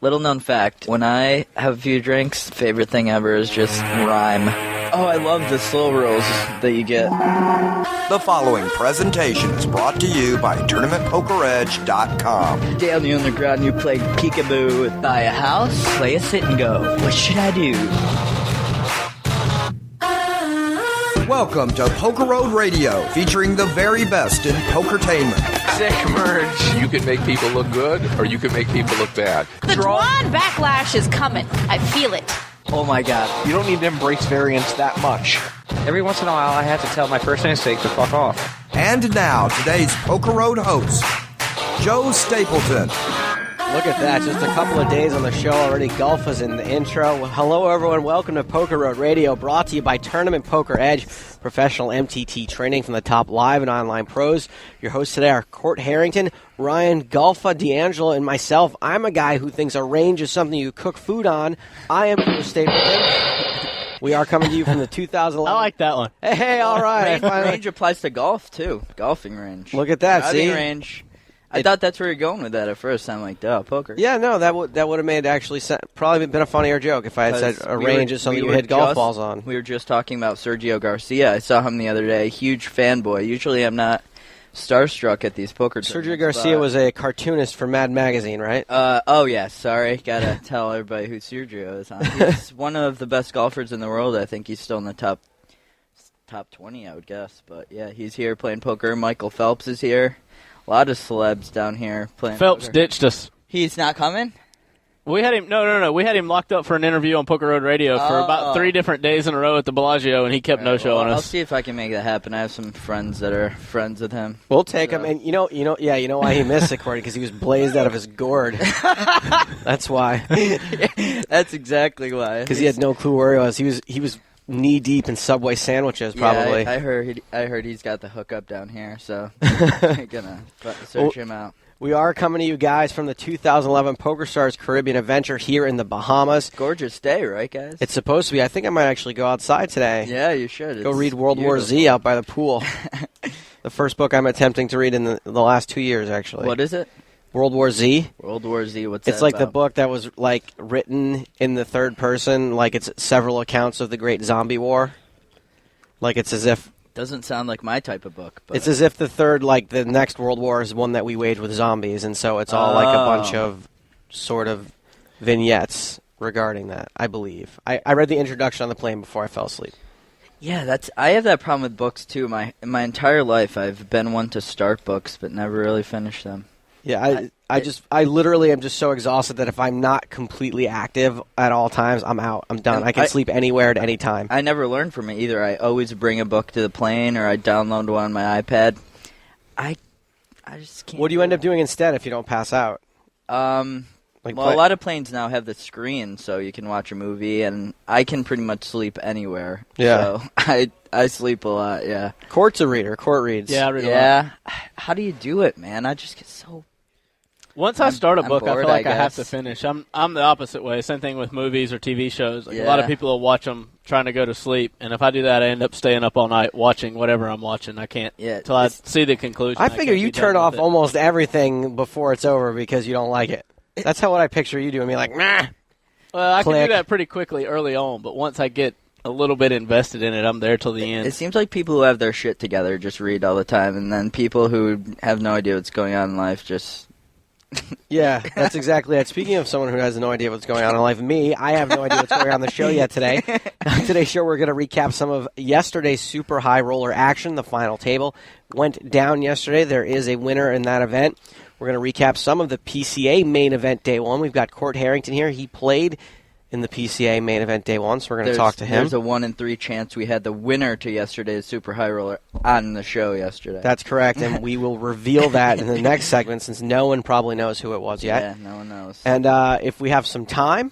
Little known fact, when I have a few drinks, favorite thing ever is just rhyme. Oh, I love the slow rolls that you get. The following presentation is brought to you by TournamentPokerEdge.com. Down the underground, you play peekaboo. Buy a house, play a sit and go. What should I do? Welcome to PokerRoad Radio, featuring the very best in pokertainment. Sick merge. You can make people look good, or you can make people look bad. The Dwan backlash is coming. I feel it. Oh my god. You don't need to embrace variance that much. Every once in a while, I have to tell my first namesake to fuck off. And now, today's PokerRoad host, Joe Stapleton. Look at that, just a couple of days on the show already. Golf is in the intro. Well, hello, everyone. Welcome to PokerRoad Radio, brought to you by Tournament Poker Edge, professional MTT training from the top live and online pros. Your hosts today are Court Harrington, Ryan Golfa, D'Angelo, and myself. I'm a guy who thinks a range is something you cook food on. I am Joe Stapleton. We are coming to you from the 2011. I like that one. Hey, all right. Range applies to golf, too. Golfing range. Look at that, Driving see? range. I thought that's where you're going with that at first. I'm like, duh, poker. Yeah, no, that would have made actually probably been a funnier joke if I had said a range is something you hit golf balls on. We were just talking about Sergio Garcia. I saw him the other day. Huge fanboy. Usually I'm not starstruck at these poker tournaments. Sergio Garcia was a cartoonist for Mad Magazine, right? Oh, yeah, sorry. Gotta tell everybody who Sergio is. He's one of the best golfers in the world. I think he's still in the top 20, I would guess. But, yeah, he's here playing poker. Michael Phelps is here. A lot of celebs down here playing Phelps poker. ditched us. He's not coming? We had him. No. We had him locked up for an interview on PokerRoad Radio for about 3 different days in a row at the Bellagio, and he kept no-showing us. I'll see if I can make that happen. I have some friends that are friends with him. We'll take him, and you know why he missed it, Corey? Because he was blazed out of his gourd. That's why. That's exactly why. Because he had no clue where he was. He was knee deep in Subway sandwiches, probably. Yeah, I heard he's got the hookup down here, so I'm gonna search him out. We are coming to you guys from the 2011 PokerStars Caribbean Adventure here in the Bahamas. Gorgeous day, right, guys? It's supposed to be. I think I might actually go outside today. Yeah, you should. Go read World War Z out by the pool. The first book I'm attempting to read in the last 2 years, actually. What is it? World War Z. World War Z, what's that It's like about? the book that was like written in the third person, like it's several accounts of the Great Zombie War. Like it's as if... Doesn't sound like my type of book. But it's as if the next World War is one that we wage with zombies, and so it's all like a bunch of sort of vignettes regarding that, I believe. I read the introduction on the plane before I fell asleep. Yeah, I have that problem with books too. My entire life I've been one to start books but never really finish them. Yeah, I literally am just so exhausted that if I'm not completely active at all times, I'm out. I'm done. I can sleep anywhere at any time. I never learned from it either. I always bring a book to the plane or I download one on my iPad. I just can't. What do you end up doing instead if you don't pass out? A lot of planes now have the screen so you can watch a movie, and I can pretty much sleep anywhere. Yeah. So I sleep a lot, yeah. Court's a reader. Court reads. Yeah, I read a lot. Yeah. How do you do it, man? I just get so... Once I start a book, bored, I feel like I have guess. to finish. I'm the opposite way. Same thing with movies or TV shows. Like Yeah. A lot of people will watch them trying to go to sleep, and if I do that, I end up staying up all night watching whatever I'm watching. I can't until I see the conclusion. I figure you turn off almost everything before it's over because you don't like it. That's what I picture you doing. Me like, nah. Well, I can Click. do that pretty quickly early on, but once I get a little bit invested in it, I'm there till the end. It seems like people who have their shit together just read all the time, and then people who have no idea what's going on in life just... Yeah, that's exactly it. Speaking of someone who has no idea what's going on in life, me, I have no idea what's going on in the show yet today. On today's show, we're going to recap some of yesterday's super high roller action. The final table went down yesterday. There is a winner in that event. We're going to recap some of the PCA main event day one. We've got Court Harrington here. He played in the PCA main event day one, so we're going to talk to him. There's a 1 in 3 chance we had the winner to yesterday's Super High Roller on the show yesterday. That's correct, and we will reveal that in the next segment since no one probably knows who it was yet. Yeah, no one knows. And if we have some time,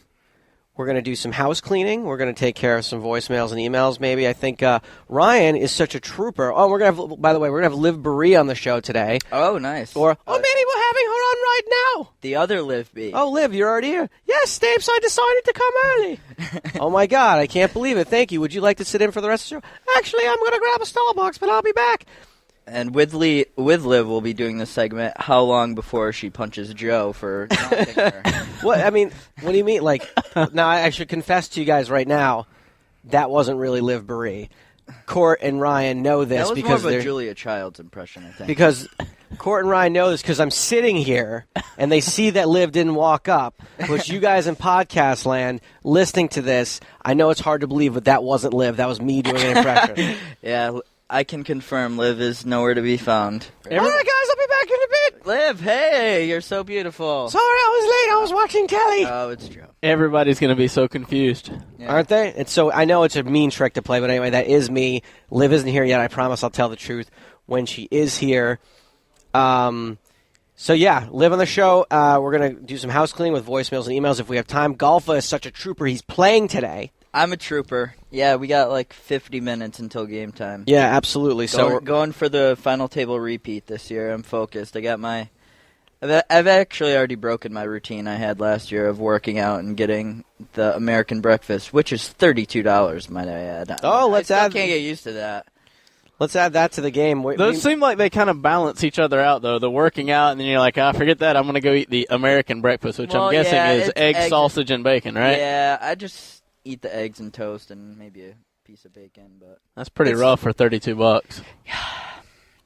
we're going to do some house cleaning. We're going to take care of some voicemails and emails maybe. I think Ryan is such a trooper. Oh, we're going to have, by the way, we're going to have Liv Baree on the show today. Oh, nice. Or, maybe we're having her on right now. The other Liv B. Oh, Liv, you're already here. Yes, Stapes, I decided to come early. Oh, my God, I can't believe it. Thank you. Would you like to sit in for the rest of the show? Actually, I'm going to grab a Starbucks, but I'll be back. And with Liv, we'll be doing this segment. How long before she punches Joe for taunting her? What do you mean? Like, now I should confess to you guys right now, that wasn't really Liv Baree. Court and Ryan know this that was because more of a they're Julia Childs impression, I think. Because Court and Ryan know this because I'm sitting here and they see that Liv didn't walk up. Which you guys in podcast land listening to this, I know it's hard to believe, but that wasn't Liv. That was me doing an impression. Yeah, I can confirm Liv is nowhere to be found. All right, guys, I'll be back in a bit. Liv, hey, you're so beautiful. Sorry, I was late. I was watching telly. Oh, it's Joe. Everybody's going to be so confused. Yeah. Aren't they? And so I know it's a mean trick to play, but anyway, that is me. Liv isn't here yet. I promise I'll tell the truth when she is here. So yeah, Liv on the show. We're going to do some house cleaning with voicemails and emails if we have time. Golfa is such a trooper. He's playing today. I'm a trooper. Yeah, we got like 50 minutes until game time. Yeah, absolutely. So we're going for the final table repeat this year. I'm focused. I've actually already broken my routine I had last year of working out and getting the American breakfast, which is $32, might I add. I can't get used to that. Let's add that to the game. Those seem like they kind of balance each other out, though. The working out, and then you're like, forget that. I'm going to go eat the American breakfast, which I'm guessing is egg, sausage, and bacon, right? Yeah, I just eat the eggs and toast and maybe a piece of bacon. But that's pretty rough for $32. Yeah,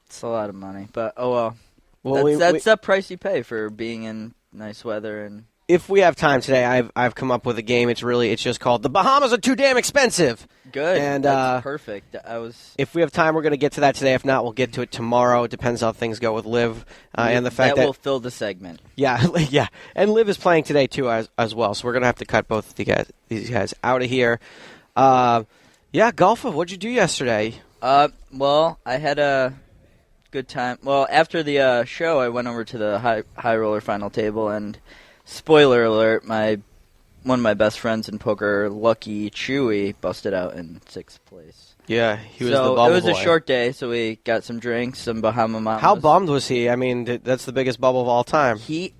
it's a lot of money. But, oh well. Well, that's the price you pay for being in nice weather. And if we have time today, I've come up with a game. It's just called The Bahamas Are Too Damn Expensive. Good. And that's perfect. If we have time, we're going to get to that today. If not, we'll get to it tomorrow. It depends how things go with Liv and the fact that will fill the segment. Yeah, yeah. And Liv is playing today too as well. So we're going to have to cut both of these guys out of here. Yeah, Golfa, what'd you do yesterday? Well, I had a good time. Well, after the show, I went over to the high roller final table, and spoiler alert, one of my best friends in poker, Lucky Chewy, busted out in 6th place. Yeah, he was the bubble boy. It was a short day, so we got some drinks, some Bahama Mamas. How bummed was he? I mean, that's the biggest bubble of all time. He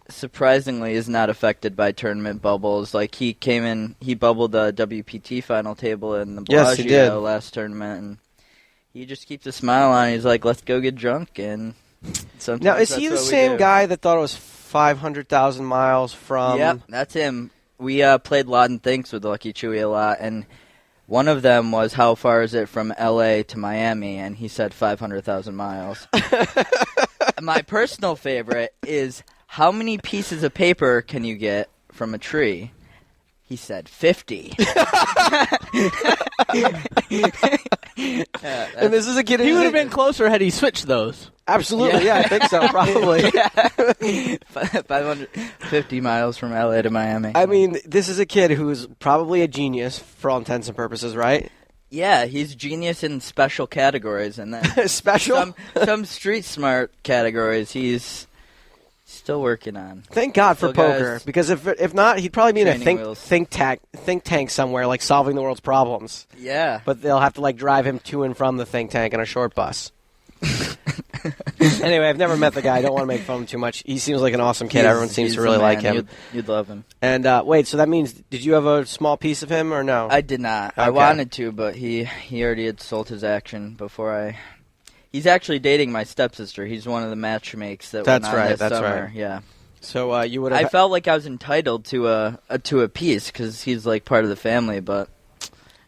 surprisingly is not affected by tournament bubbles. Like, he came in, he bubbled the WPT final table in the Bellagio last tournament, and he just keeps a smile on. He's like, let's go get drunk, and sometimes now, is he the same guy that thought it was 500,000 miles from... Yep, that's him. We played Lot and Thinks with Lucky Chewy a lot, and one of them was, how far is it from L.A. to Miami? And he said 500,000 miles. My personal favorite is, how many pieces of paper can you get from a tree? He said 50. And this is a kid. He would have been closer had he switched those. Absolutely, yeah, I think so, probably. 550 miles from LA to Miami. I mean, this is a kid who's probably a genius for all intents and purposes, right? Yeah, he's genius in special categories, and then special some street smart categories he's still working on. Thank God for poker, because if not, he'd probably be in a think tank somewhere, like solving the world's problems. Yeah, but they'll have to like drive him to and from the think tank in a short bus. Anyway, I've never met the guy. I don't want to make fun of him too much. He seems like an awesome kid. Everyone seems to really like him. You'd love him. And wait, so that means, did you have a small piece of him or no? I did not. Okay. I wanted to, but he already had sold his action before He's actually dating my stepsister. He's one of the matchmakes that went on this summer. Right. Yeah. So you would have... I felt like I was entitled to a piece because he's like part of the family, but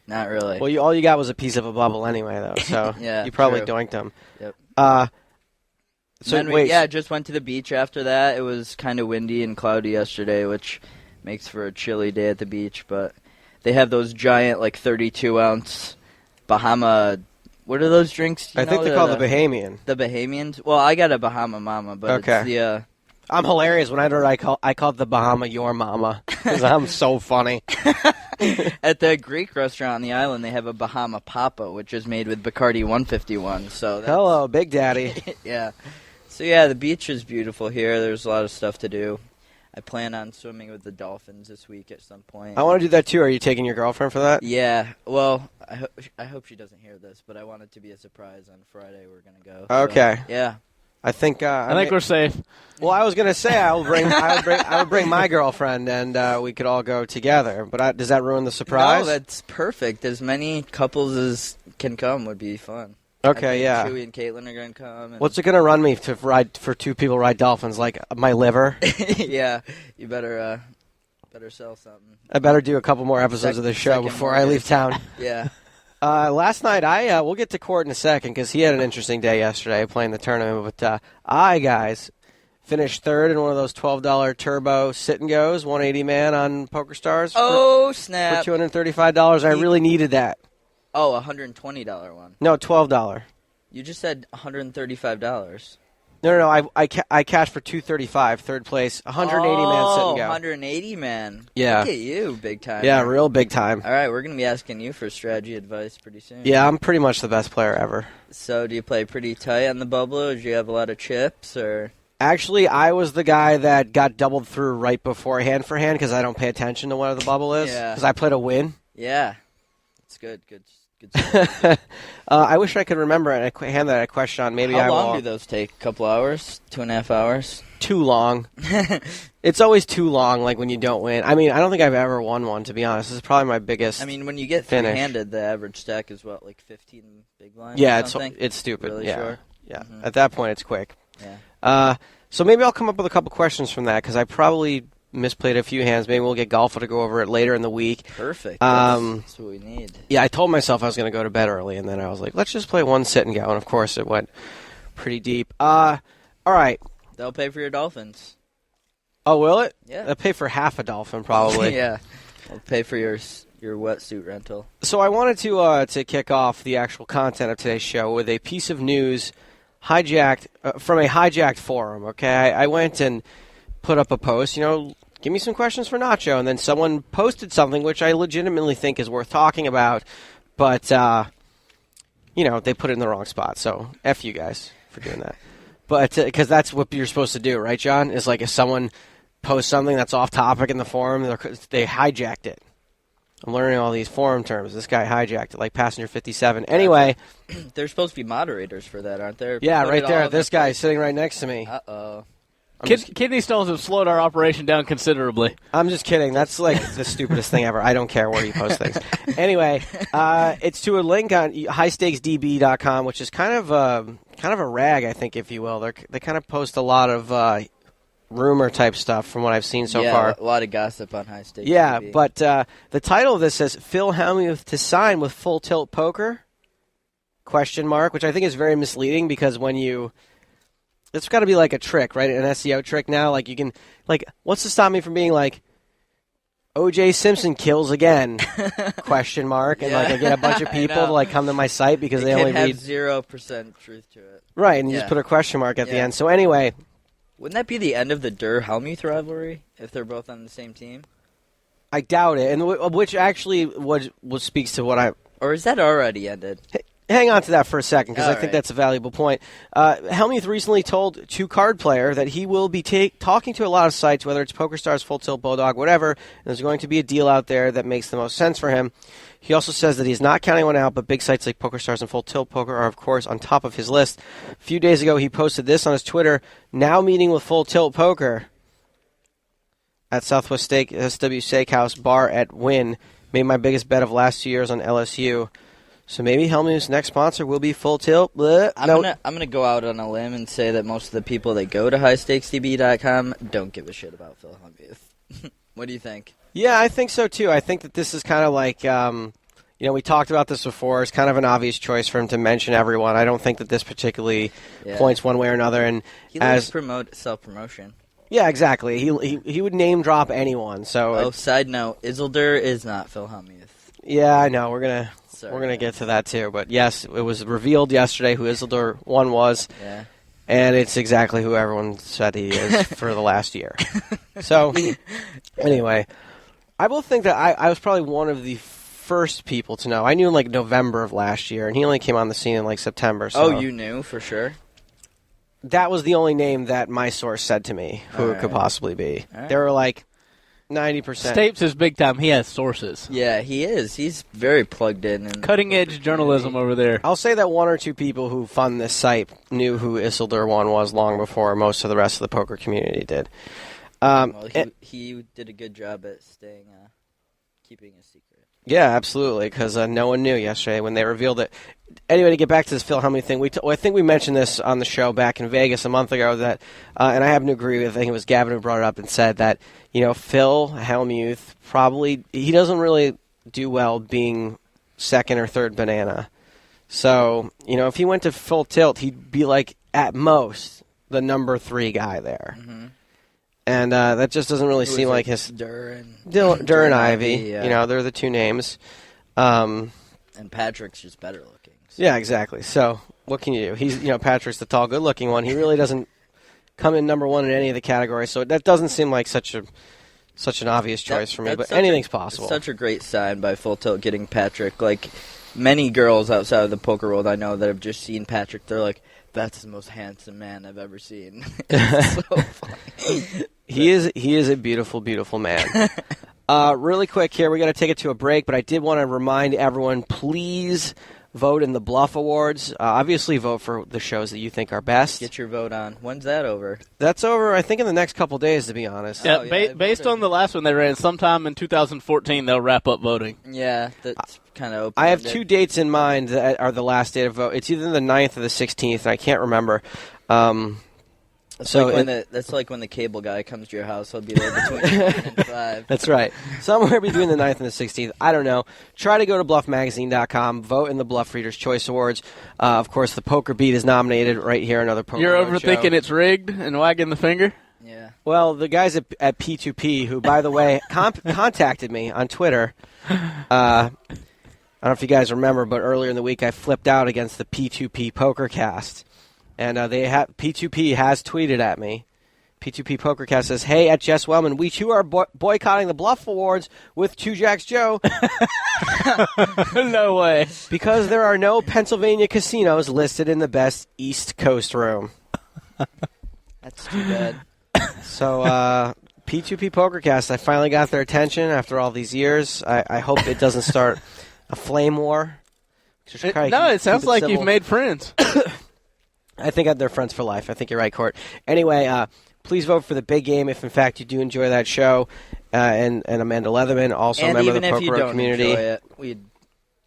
not really. Well, all you got was a piece of a bubble anyway, though. So yeah, you probably doinked him. Yep. Just went to the beach after that. It was kind of windy and cloudy yesterday, which makes for a chilly day at the beach. But they have those giant, like 32-ounce Bahama. What are those drinks? I think they're called the Bahamian. The Bahamians. Well, I got a Bahama Mama, but it's the. I'm hilarious. When I called the Bahama your mama because I'm so funny. At the Greek restaurant on the island, they have a Bahama Papa, which is made with Bacardi 151. So hello, Big Daddy. Yeah. So yeah, the beach is beautiful here. There's a lot of stuff to do. I plan on swimming with the dolphins this week at some point. I want to do that too. Are you taking your girlfriend for that? Yeah. Well, I hope she doesn't hear this, but I want it to be a surprise on Friday. We're gonna go. Okay. So, yeah. I think we're safe. Well, I was gonna say I would bring my girlfriend and we could all go together. But does that ruin the surprise? No, that's perfect. As many couples as can come would be fun. Okay, yeah. Chewy and Caitlin are going to come. What's it going to run me to ride for 2 people ride dolphins? Like my liver? Yeah, you better sell something. I better do a couple more episodes of this show before I leave town. Yeah. Last night, we'll get to Court in a second because he had an interesting day yesterday playing the tournament. But guys, finished third in one of those $12 turbo sit-and-goes, 180 man on PokerStars. Snap. For $235. I really needed that. Oh, $120 one. No, $12. You just said $135. No. I cashed for $235, third place, 180 man sit and go. 180 man. Yeah. Look at you, big time. Yeah, real big time. All right, we're gonna be asking you for strategy advice pretty soon. Yeah, I'm pretty much the best player ever. So, do you play pretty tight on the bubble, or do you have a lot of chips, or? Actually, I was the guy that got doubled through right before hand for hand because I don't pay attention to what the bubble is. Yeah. Because I played a win. Yeah, it's good. I wish I could remember and hand that a question on. Maybe How long do those take? A couple hours? 2.5 hours? Too long. It's always too long, like when you don't win. I mean, I don't think I've ever won one, to be honest. This is probably my biggest. I mean, when you get finish. three-handed, the average stack is what, like 15 big blinds? Yeah, or something? it's stupid. Really yeah, short? yeah. Mm-hmm. At that point, it's quick. Yeah. So maybe I'll come up with a couple questions from that because I probably misplayed a few hands. Maybe we'll get Golfa to go over it later in the week. Perfect. That's what we need. Yeah, I told myself I was going to go to bed early, and then I was like, let's just play one sit and go. And of course, it went pretty deep. All right. They'll pay for your Dolphins. Oh, will it? Yeah. They'll pay for half a dolphin, probably. Yeah. They'll pay for your wetsuit rental. So I wanted to kick off the actual content of today's show with a piece of news hijacked from a hijacked forum. Okay, I went and put up a post. Give me some questions for Nacho, and then someone posted something which I legitimately think is worth talking about, but they put it in the wrong spot. So F you guys for doing that. But because that's what you're supposed to do, right, John? Is like if someone posts something that's off topic in the forum, they hijacked it. I'm learning all these forum terms. This guy hijacked it, like Passenger 57. Anyway. They're supposed to be moderators for that, aren't there? Yeah, right there. This guy is sitting right next to me. Uh-oh. Kidney stones have slowed our operation down considerably. I'm just kidding. That's like the stupidest thing ever. I don't care where you post things. Anyway, it's to a link on highstakesdb.com, which is kind of a rag, I think, if you will. They kind of post a lot of rumor type stuff from what I've seen so far. A lot of gossip on High Stakes. Yeah, TV. but the title of this says Phil Hellmuth to sign with Full Tilt Poker? ? Which I think is very misleading because when you. It's got to be like a trick, right? An SEO trick now. Like you can, what's to stop me from being like, O.J. Simpson kills again? ? And I get a bunch of people to come to my site because they only read 0% truth to it. Right, and you just put a question mark at the end. So anyway, wouldn't that be the end of the Durr-Hellmuth rivalry if they're both on the same team? I doubt it, and which actually what speaks to what I. Or is that already ended? Hang on to that for a second, because I think right. that's a valuable point. Hellmuth recently told to Card Player that he will be talking to a lot of sites, whether it's PokerStars, Full Tilt, Bulldog, whatever, and there's going to be a deal out there that makes the most sense for him. He also says that he's not counting one out, but big sites like PokerStars and Full Tilt Poker are, of course, on top of his list. A few days ago, he posted this on his Twitter, now meeting with Full Tilt Poker at Southwest SW Steakhouse Bar at Wynn. Made my biggest bet of last 2 years on LSU. So maybe Hellmuth's next sponsor will be Full Tilt. I'm gonna go out on a limb and say that most of the people that go to highstakesdb.com don't give a shit about Phil Hellmuth. What do you think? Yeah, I think so too. I think that this is kind of like, we talked about this before. It's kind of an obvious choice for him to mention everyone. I don't think that this particularly points one way or another. And he likes self-promotion. Yeah, exactly. He would name drop anyone. So. Side note: Isildur is not Phil Hellmuth. Yeah, I know. We're gonna get to that too. But yes, it was revealed yesterday who Isildur 1 was. Yeah. And it's exactly who everyone said he is for the last year. So, anyway, I will think that I was probably one of the first people to know. I knew in November of last year, and he only came on the scene in September. So oh, you knew for sure? That was the only name that my source said to me who it could possibly be. They were 90%. Stapes is big time. He has sources. Yeah, he is. He's very plugged in. Cutting-edge journalism over there. I'll say that 1 or 2 people who fund this site knew who Isildur 1 was long before most of the rest of the poker community did. He did a good job at keeping a secret. Yeah, absolutely, because no one knew yesterday when they revealed it. Anyway, to get back to this Phil Hellmuth thing, I think we mentioned this on the show back in Vegas a month ago, that, and I happen to agree with, I think it was Gavin who brought it up and said that, Phil Hellmuth he doesn't really do well being second or third banana. So, if he went to full tilt, he'd be like, at most, the number 3 guy there. Mm-hmm. And that just doesn't really seem like his... Durr and Ivy. Yeah. They're the two names. And Patrick's just better looking. So. Yeah, exactly. So, what can you do? He's, Patrick's the tall, good-looking one. He really doesn't come in number 1 in any of the categories, so that doesn't seem like such an obvious choice for me, but anything's possible. Such a great sign by Full Tilt getting Patrick. Like, many girls outside of the poker world I know that have just seen Patrick, they're like, that's the most handsome man I've ever seen. It's so funny. He is a beautiful, beautiful man. Really quick here, we got to take it to a break, but I did want to remind everyone, please vote in the Bluff Awards. Obviously, vote for the shows that you think are best. Get your vote on. When's that over? That's over, I think, in the next couple days, to be honest. Yeah, based on the last one they ran, sometime in 2014 they'll wrap up voting. Yeah, that's kind of open. I have 2 dates in mind that are the last date of vote. It's either the 9th or the 16th, and I can't remember. That's like when the cable guy comes to your house. He'll be there between 9 and 5. That's right. Somewhere between the 9th and the 16th. I don't know. Try to go to bluffmagazine.com. Vote in the Bluff Reader's Choice Awards. Of course, the Poker Beat is nominated right here. Another Poker You're Road overthinking show. it's rigged and wagging the finger? Yeah. Well, the guys at P2P, who, by the way, contacted me on Twitter. I don't know if you guys remember, but earlier in the week I flipped out against the P2P PokerCast. And P2P has tweeted at me. P2P PokerCast says, "Hey, at Jess Wellman, we too are boycotting the Bluff Awards with Two Jacks Joe." No way. Because there are no Pennsylvania casinos listed in the best East Coast room. That's too bad. So, P2P PokerCast, I finally got their attention after all these years. I hope it doesn't start a flame war. It sounds like you've made friends. I think they're friends for life. I think you're right, Court. Anyway, please vote for the big game if, in fact, you do enjoy that show. And Amanda Leatherman, also a member of the Poker Road community.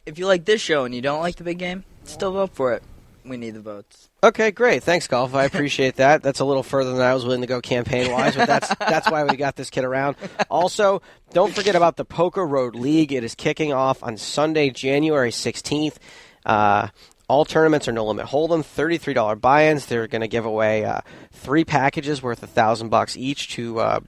If you like this show and you don't like the big game, still vote for it. We need the votes. Okay, great. Thanks, Golf. I appreciate that. That's a little further than I was willing to go campaign-wise, but that's why we got this kid around. Also, don't forget about the Poker Road League. It is kicking off on Sunday, January 16th. All tournaments are no limit hold'em, $33 buy-ins. They're going to give away 3 packages worth $1,000 each to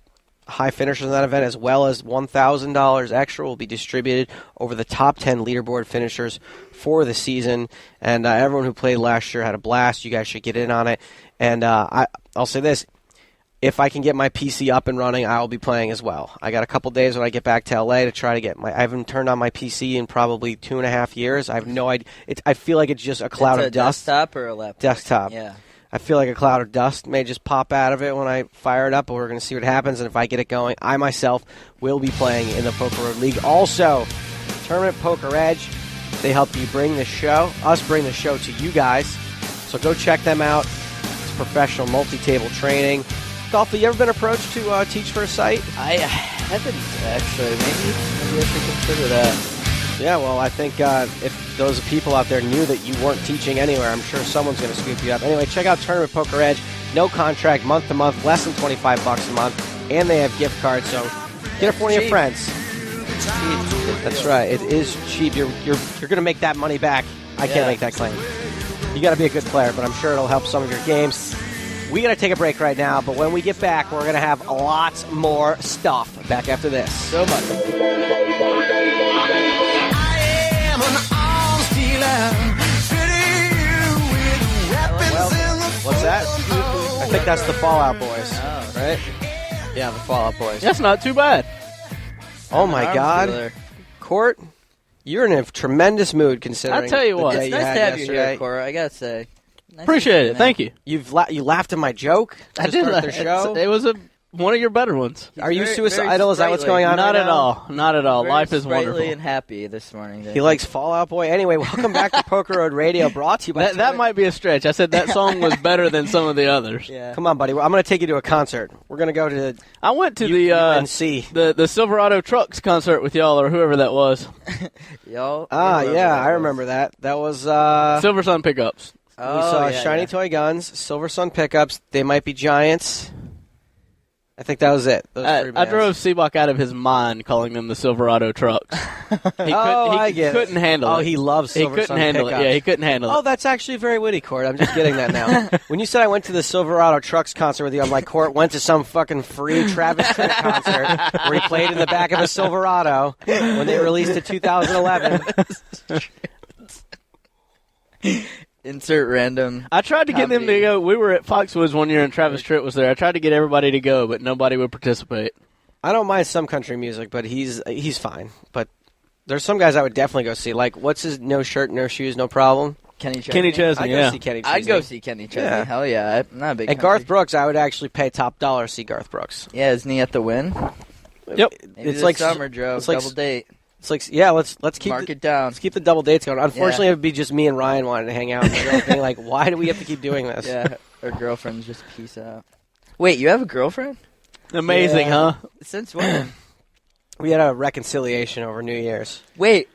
high finishers in that event, as well as $1,000 extra will be distributed over the top 10 leaderboard finishers for the season. And everyone who played last year had a blast. You guys should get in on it. And I'll say this. If I can get my PC up and running, I will be playing as well. I got a couple days when I get back to LA to try to get I haven't turned on my PC in probably 2.5 years. I have no idea. I feel like it's just a cloud of dust. Desktop or a laptop? Desktop. Yeah. I feel like a cloud of dust may just pop out of it when I fire it up, but we're going to see what happens. And if I get it going, I myself will be playing in the Poker Road League. Also, Tournament Poker Edge, they help you bring the show to you guys. So go check them out. It's professional multi-table training. Golf, have you ever been approached to teach for a site? I haven't, actually. Maybe I should consider that. Yeah, well, I think if those people out there knew that you weren't teaching anywhere, I'm sure someone's going to scoop you up. Anyway, check out Tournament Poker Edge. No contract, month to month, less than $25 a month, and they have gift cards, so get it for one of your friends. That's right. It is cheap. You're going to make that money back. I can't make that claim. You got to be a good player, but I'm sure it'll help some of your games. We got to take a break right now, but when we get back, we're going to have lots more stuff back after this. So much. I am an arms dealer, fitting you with weapons in the What's that? I think that's the Fallout Boys, Oh. right? Yeah, the Fallout Boys. That's not too bad. Oh, my God. Dealer. Court, you're in a tremendous mood considering I'll tell you what. the day It's you nice had to have you yesterday. here, Cora, I got to say. Nice Appreciate it. Thank you. You laughed at my joke to start the show? It was a one of your better ones. Are you very, suicidal? Is that what's going on? Not right at now? all. Not at all. Very Life is sprightly wonderful. and happy this morning. He likes Fallout Boy. Anyway, welcome back to Poker Road Radio, brought to you by... That might be a stretch. I said that song was better than some of the others. Yeah. Come on, buddy. I'm going to take you to a concert. We're going to go to I went to UNC. the Silverado Trucks concert with y'all or whoever that was. Yo. I remember that. That was... Silver Sun Pickups. we saw yeah, Shiny yeah. Toy Guns, Silver Sun Pickups, They Might Be Giants. I think that was it. Those three I bands. drove Seabach out of his mind calling them the Silverado Trucks. I get it. couldn't handle it. Oh, he loves Silver He couldn't Sun handle Pickups. it. Yeah, he couldn't handle Oh, it. that's actually very witty, Court. I'm just getting that now. When you said I went to the Silverado Trucks concert with you, I'm like, Court went to some fucking free Travis Tritt concert where he played in the back of a Silverado when they released it 2011. Insert random. I tried to get them to comedy. go. We were at Foxwoods one year and Travis Tritt was there. I tried to get everybody to go, but nobody would participate. I don't mind some country music, but he's fine. But there's some guys I would definitely go see. Like, what's his No Shirt, No Shoes, No Problem? Kenny Chesney. Kenny Chesney, I'd yeah. go see Kenny Chesney. I'd go see Kenny Chesney. Yeah. Hell yeah. I'm not a big And country. Garth Brooks, I would actually pay top dollar to see Garth Brooks. Yeah, isn't he at the Win? Yep. Maybe It's this like summer, Joe. it's like- Double date. It's like, yeah, let's keep Mark it down. Let's keep the double dates going. Unfortunately, Yeah. it would be just me and Ryan wanting to hang out. And being like, why do we have to keep doing this? Yeah, her girlfriend's just peace out. Wait, you have a girlfriend? Amazing, Yeah. huh? Since when? We had a reconciliation over New Year's. Wait,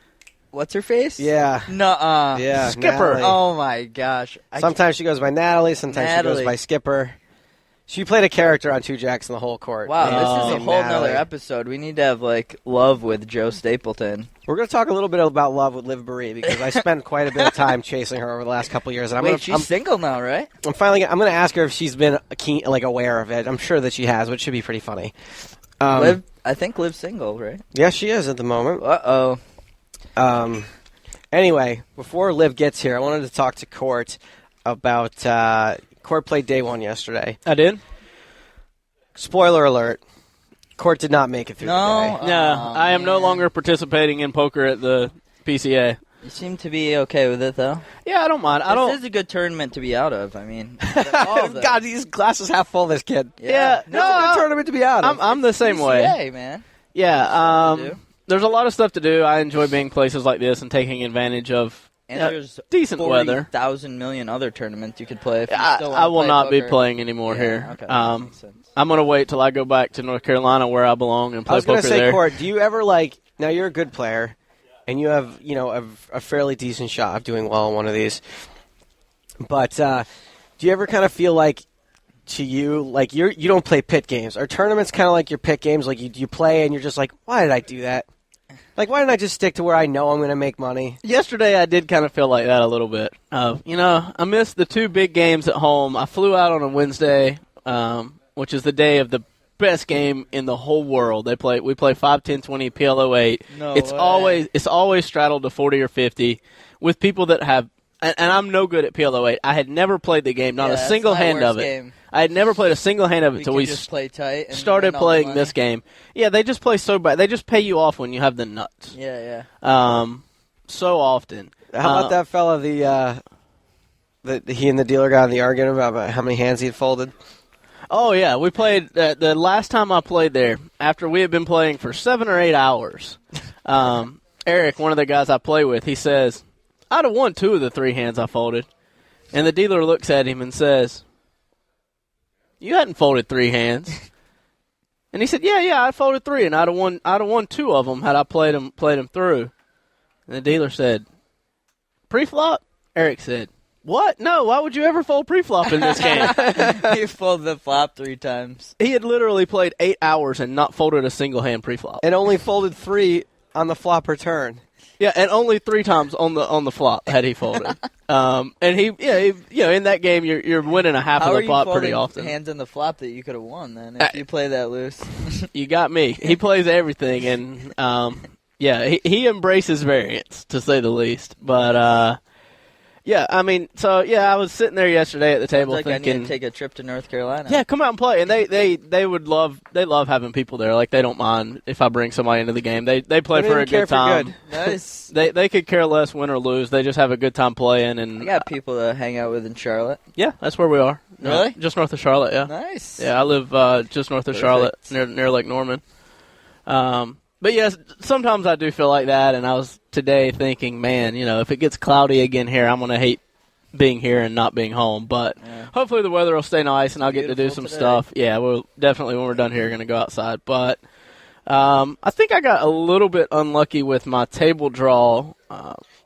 what's her face? Yeah. Nuh-uh. Yeah, Skipper. Natalie. Oh my gosh. Sometimes she goes by Natalie. Sometimes she Natalie. goes by Skipper. She played a character on Two Jacks in the whole court. Wow, this is a named whole Natalie. nother episode. We need to have, like, love with Joe Stapleton. We're going to talk a little bit about love with Liv Marie because I spent quite a bit of time chasing her over the last couple of years. And Wait, she's single now, right? I'm finally. I'm going to ask her if she's been aware of it. I'm sure that she has, which should be pretty funny. I think Liv's single, right? Yeah, she is at the moment. Uh-oh. Anyway, before Liv gets here, I wanted to talk to Court about Court played day one yesterday. I did? Spoiler alert. Court did not make it through the No. day. No, Oh, I am no man. longer participating in poker at the PCA. You seem to be okay with it, though. Yeah, I don't mind. This is a good tournament to be out of. I mean, all of them. God, these glasses half full, this kid. Yeah, This is a good tournament to be out of. I'm the same way. PCA, man. Yeah, Stuff to do. there's a lot of stuff to do. I enjoy being places like this and taking advantage of And there's decent weather. 40,000 million other tournaments you could play. If you still I wanna will play not be poker. playing anymore Yeah, here. Okay, that makes sense. I'm going to wait till I go back to North Carolina where I belong and I play was going poker to say, there. Court, do you ever now you're a good player, and you have, a fairly decent shot of doing well in one of these. But do you ever kind of feel like, to you, like you don't play pit games? Are tournaments kind of like your pit games? Like you play and you're just like, why did I do that? Like, why didn't I just stick to where I know I'm going to make money? Yesterday, I did kind of feel like that a little bit. I missed the two big games at home. I flew out on a Wednesday, which is the day of the best game in the whole world. We play 5, 10, 20, PLO 8. No it's way. always straddled to 40 or 50 with people that have. And I'm no good at PLO 8. I had never played the game, not Yeah, a that's single my hand worst of it. game. I had never played a single hand of it until could we just play tight and started win all the playing money. this game. Yeah, they just play so bad. They just pay you off when you have the nuts. Yeah. So often. How about that fella, he and the dealer got in the argument about how many hands he had folded? Oh, yeah. We played the last time I played there, after we had been playing for 7 or 8 hours. Eric, one of the guys I play with, he says, I'd have won 2 of the 3 hands I folded. And the dealer looks at him and says, you hadn't folded 3 hands. And he said, yeah, I folded 3, and I'd have won 2 of them had I played them through. And the dealer said, pre-flop? Eric said, what? No, why would you ever fold pre-flop in this game? You folded the flop 3 times. He had literally played 8 hours and not folded a single hand pre-flop. And only folded 3 on the flop return. Yeah, and only 3 times on the flop had he folded. And he in that game you're winning a half How of are the you pot pretty folding often. hands on the flop that you could have won then if you play that loose? You got me. He plays everything, and he embraces variance to say the least. But I was sitting there yesterday at the table Sounds like I thinking, need to take a trip to North Carolina. yeah, come out and play. And they love having people there. Like, they don't mind if I bring somebody into the game. They play They for a didn't care good for time. good. Nice. They could care less win or lose. They just have a good time playing. And I got people to hang out with in Charlotte. yeah, that's where we are. Really? Just north of Charlotte, yeah. Nice. Yeah, I live just north of Charlotte, near Lake Norman. But yes, sometimes I do feel like that, and I was today thinking, man, if it gets cloudy again here, I'm going to hate being here and not being home. But hopefully the weather will stay nice, and I'll get to do some stuff. Yeah, we'll definitely, when we're done here, going to go outside. But I think I got a little bit unlucky with my table draw.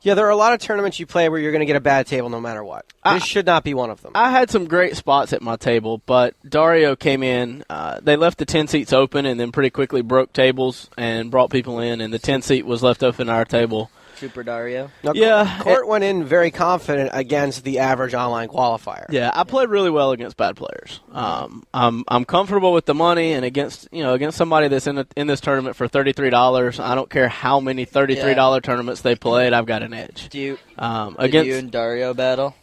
Yeah, there are a lot of tournaments you play where you're going to get a bad table no matter what. This should not be one of them. I had some great spots at my table, but Dario came in. They left the 10 seats open and then pretty quickly broke tables and brought people in, and the 10 seat was left open at our table. Super Dario. Now, Yeah. Court went in very confident against the average online qualifier. Yeah, I played really well against bad players. I'm comfortable with the money, and against somebody that's in this tournament for $33. I don't care how many $33 tournaments they played. I've got an edge. Did you Against and Dario battle?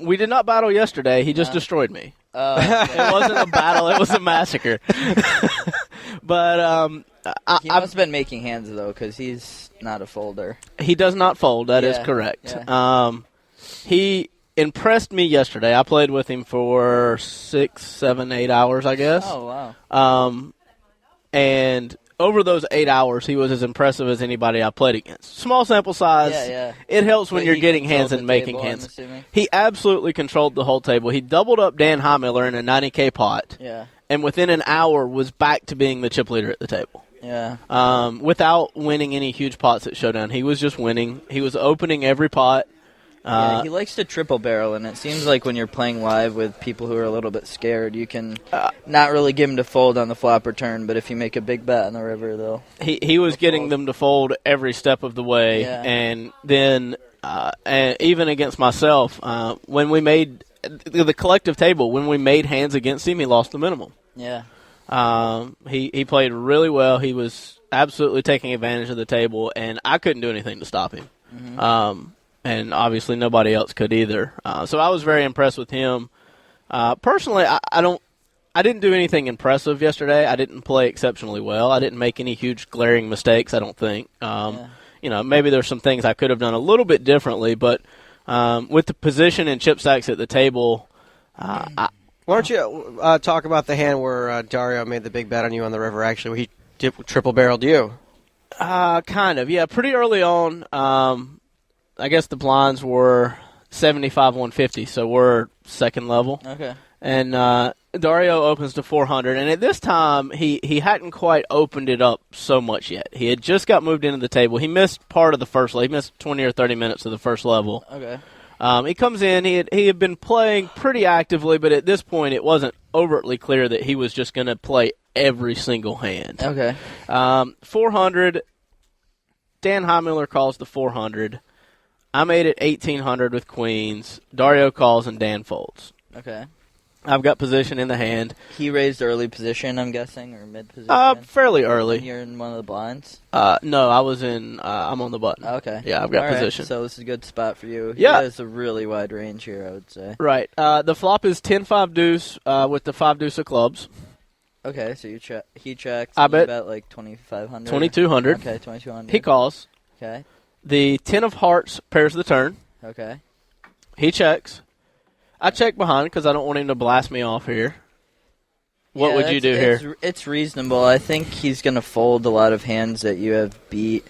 we did not battle yesterday. He just destroyed me. It wasn't a battle; it was a massacre. But he must have been making hands though, because he's not a folder. He does not fold. That is correct. Yeah. He impressed me yesterday. I played with him for 6, 7, 8 hours, I guess. Oh wow. And over those 8 hours, he was as impressive as anybody I played against. Small sample size. Yeah. It helps when But you're he getting hands controlled and the making table, hands. I'm assuming? He absolutely controlled the whole table. He doubled up Dan Heimiller in a 90K pot. Yeah. And within an hour was back to being the chip leader at the table. Yeah. Without winning any huge pots at Showdown. He was just winning. He was opening every pot. Yeah, he likes to triple barrel, and it seems like when you're playing live with people who are a little bit scared, you can not really give them to fold on the flop or turn, but if you make a big bet on the river, they'll... He was getting them to fold every step of the way, and then and even against myself, when we made the collective table, when we made hands against him, he lost the minimum. Yeah. He played really well. He was absolutely taking advantage of the table, and I couldn't do anything to stop him. Mm-hmm. And obviously nobody else could either. So I was very impressed with him. Personally, I didn't do anything impressive yesterday. I didn't play exceptionally well. I didn't make any huge glaring mistakes, I don't think. Maybe there's some things I could have done a little bit differently, but with the position and chip stacks at the table, Why don't you talk about the hand where Dario made the big bet on you on the river, actually, where he triple-barreled you? Kind of, yeah. Pretty early on, I guess the blinds were 75-150, so we're second level. Okay. And Dario opens to 400, and at this time, he hadn't quite opened it up so much yet. He had just got moved into the table. He missed part of the first level. He missed 20 or 30 minutes of the first level. Okay. He comes in. He had been playing pretty actively, but at this point, it wasn't overtly clear that he was just going to play every single hand. Okay. 400. Dan Heimiller calls the 400. I made it 1,800 with queens. Dario calls and Dan folds. Okay. I've got position in the hand. He raised early position, I'm guessing, or mid position? Fairly early. You're in one of the blinds? No, I was in, I'm on the button. Okay. Yeah, I've got All right, position. so this is a good spot for you. Yeah. He has a really wide range here, I would say. Right. The flop is 10-5 deuce with the 5 deuce of clubs. Okay, so he checks. I you bet. like 2,500. 2,200. Okay, 2,200. He calls. Okay. The 10 of hearts pairs the turn. Okay. He checks. I check behind because I don't want him to blast me off here. What would you do here? It's reasonable. I think he's going to fold a lot of hands that you have beat,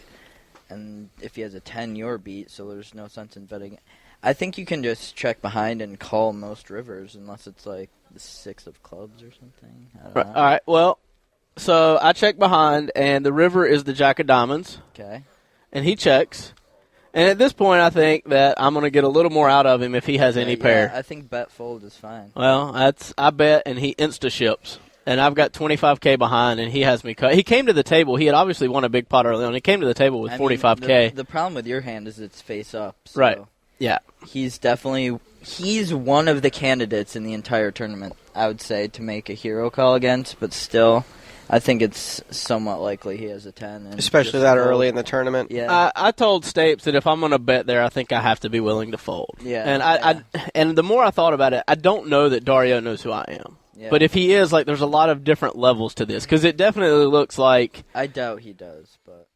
and if he has a 10, you're beat, so there's no sense in betting. I think you can just check behind and call most rivers, unless it's like the 6 of clubs or something. I don't know. All right, well, so I check behind, and the river is the jack of diamonds. Okay. And he checks. And at this point, I think that I'm going to get a little more out of him if he has any pair. I think bet fold is fine. Well, I bet, and he insta-ships. And I've got 25K behind, and he has me cut. He came to the table. He had obviously won a big pot early on. He came to the table with 45K. The problem with your hand is it's face up. So right. Yeah. He's one of the candidates in the entire tournament, I would say, to make a hero call against, but still, I think it's somewhat likely he has a 10. And especially that early in the tournament. Yeah. I told Stapes that if I'm going to bet there, I think I have to be willing to fold. Yeah. And the more I thought about it, I don't know that Dario knows who I am. Yeah. But if he is, there's a lot of different levels to this, because it definitely looks like... I doubt he does, but...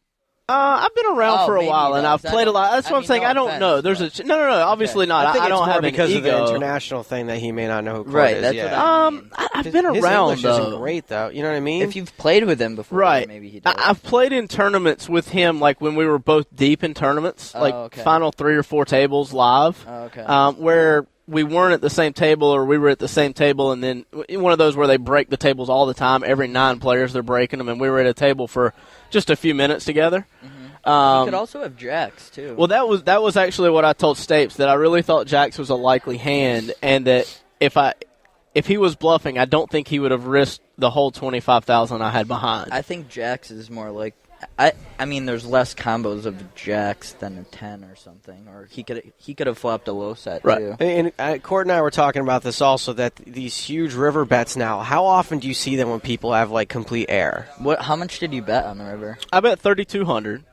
I've been around for a maybe while, he and does. I've played a lot. That's what I'm saying. I don't know. There's no. Obviously not. I think don't it's more have an because of the ego. international thing that he may not know who Court Right, is. that's yeah. what I mean. I've been His around English though. isn't great though. You know what I mean? If you've played with him before, Right. maybe he does. I've played in tournaments with him, like when we were both deep in tournaments, like okay. final 3 or 4 tables live, Okay. where we weren't at the same table or we were at the same table, and then one of those where they break the tables all the time. Every 9 players, they're breaking them, and we were at a table for just a few minutes together. You could also have jacks too. Well, that was actually what I told Stapes, that I really thought jacks was a likely hand, and that if he was bluffing, I don't think he would have risked the whole 25,000 I had behind. I think jacks is more like. I mean, there's less combos of jacks than a 10 or something, or he could have flopped a low set too. And Court and I were talking about this also, that these huge river bets now, how often do you see them when people have like complete air? How much did you bet on the river? I bet 3,200,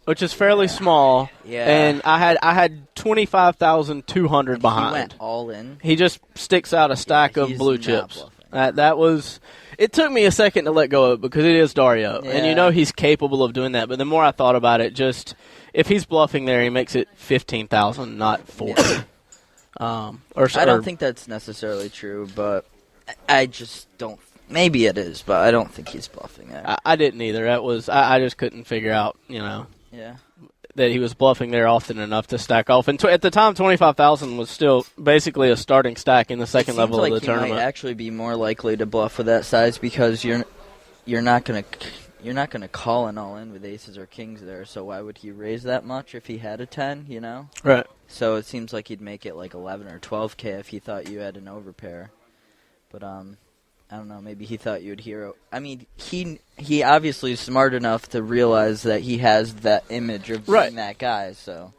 which is fairly small. Yeah. And I had 25,200 behind. He went all in. He just sticks out a stack of he's blue not chips. bluffing. That was. It took me a second to let go of it because it is Dario, and you Yeah. know he's capable of doing that. But the more I thought about it, just if he's bluffing there, he makes it 15,000, not 40. I don't think that's necessarily true, but I just don't. Maybe it is, but I don't think he's bluffing there. I didn't either. That was I just couldn't figure out, Yeah. that he was bluffing there often enough to stack off. And at the time, 25,000 was still basically a starting stack in the second level like of the tournament. He might actually be more likely to bluff with that size because you're not gonna call an all in with aces or kings there. So why would he raise that much if he had a 10? You know. Right. So it seems like he'd make it like 11 or 12K if he thought you had an overpair. But I don't know. Maybe he thought you would hero. I mean, he obviously is smart enough to realize that he has that image of being that guy. So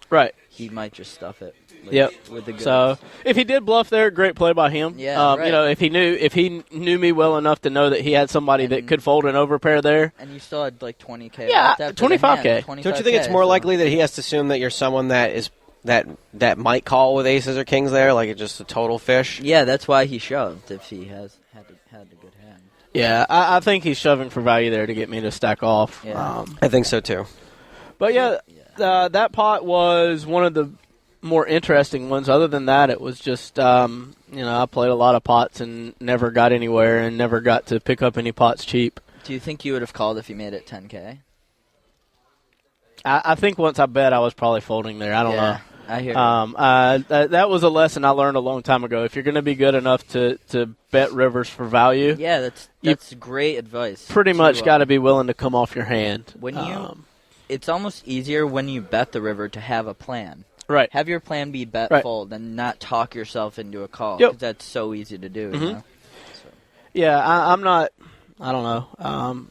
he might just stuff it. With the goods. So if he did bluff there, great play by him. Yeah, right. If he knew me well enough to know that he had somebody that could fold an overpair there. And you still had like 20K. Yeah, left after 25K. the hand, Don't you think it's more likely that he has to assume that you're someone that is that might call with aces or kings there, like it's just a total fish? Yeah, that's why he shoved if he had a good hand. Yeah, I think he's shoving for value there to get me to stack off. Yeah. I think so too. But that pot was one of the more interesting ones. Other than that, it was just I played a lot of pots and never got anywhere and never got to pick up any pots cheap. Do you think you would have called if you made it 10K? I think once I bet, I was probably folding there. I don't know. I hear that was a lesson I learned a long time ago. If you're going to be good enough to bet rivers for value, that's great advice. Pretty much got to be willing to come off your hand. It's almost easier when you bet the river to have a plan. Right. Have your plan be bet fold and not talk yourself into a call. Yep. 'Cause that's so easy to do. Mm-hmm. You know? Yeah, I'm not. I don't know.